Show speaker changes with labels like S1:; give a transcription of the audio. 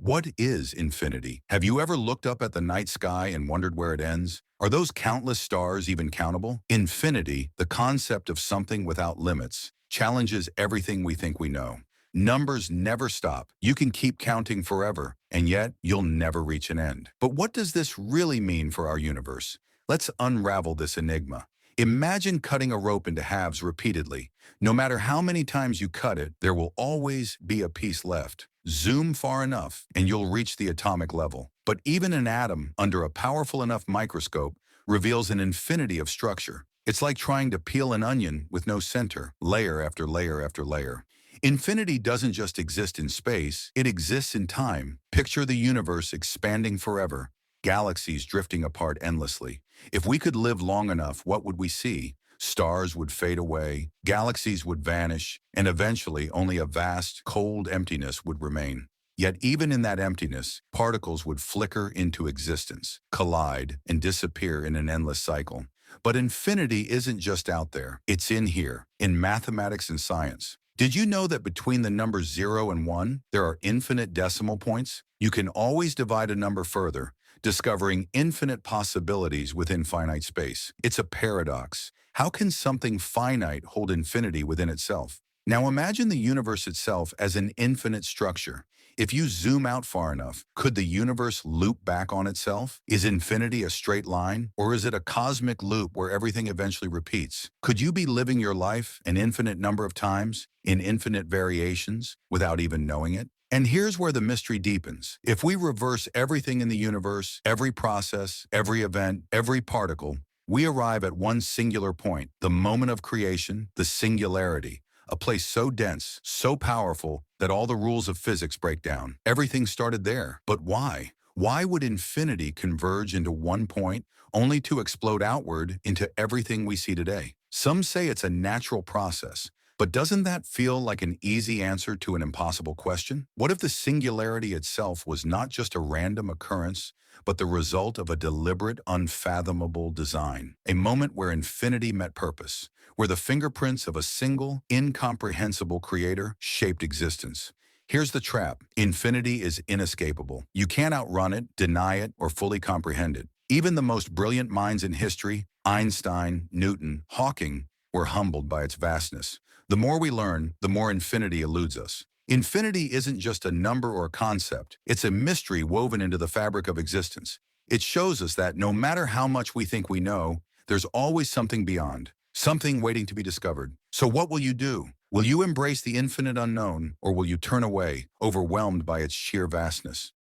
S1: What is infinity? Have you ever looked up at the night sky and wondered where it ends? Are those countless stars even countable? Infinity, the concept of something without limits, challenges everything we think we know. Numbers never stop. You can keep counting forever, and yet you'll never reach an end. But what does this really mean for our universe? Let's unravel this enigma. Imagine cutting a rope into halves repeatedly. No matter how many times you cut it, there will always be a piece left. Zoom far enough, and you'll reach the atomic level. But even an atom, under a powerful enough microscope, reveals an infinity of structure. It's like trying to peel an onion with no center, layer after layer after layer. Infinity doesn't just exist in space, it exists in time. Picture the universe expanding forever, galaxies drifting apart endlessly. If we could live long enough, what would we see? Stars would fade away, galaxies would vanish, and eventually only a vast, cold emptiness would remain. Yet even in that emptiness, particles would flicker into existence, collide, and disappear in an endless cycle. But infinity isn't just out there, it's in here, in mathematics and science. Did you know that between the numbers 0 and 1, there are infinite decimal points? You can always divide a number further, discovering infinite possibilities within finite space. It's a paradox. How can something finite hold infinity within itself? Now imagine the universe itself as an infinite structure. If you zoom out far enough, could the universe loop back on itself? Is infinity a straight line, or is it a cosmic loop where everything eventually repeats? Could you be living your life an infinite number of times, in infinite variations, without even knowing it? And here's where the mystery deepens. If we reverse everything in the universe, every process, every event, every particle, we arrive at one singular point, the moment of creation, the singularity, a place so dense, so powerful, that all the rules of physics break down. Everything started there. But why? Why would infinity converge into one point, only to explode outward into everything we see today? Some say it's a natural process, but doesn't that feel like an easy answer to an impossible question? What if the singularity itself was not just a random occurrence, but the result of a deliberate, unfathomable design? A moment where infinity met purpose, where the fingerprints of a single, incomprehensible creator shaped existence. Here's the trap. Infinity is inescapable. You can't outrun it, deny it, or fully comprehend it. Even the most brilliant minds in history, Einstein, Newton, Hawking, were humbled by its vastness. The more we learn, the more infinity eludes us. Infinity isn't just a number or a concept. It's a mystery woven into the fabric of existence. It shows us that no matter how much we think we know, there's always something beyond, something waiting to be discovered. So what will you do? Will you embrace the infinite unknown, or will you turn away, overwhelmed by its sheer vastness?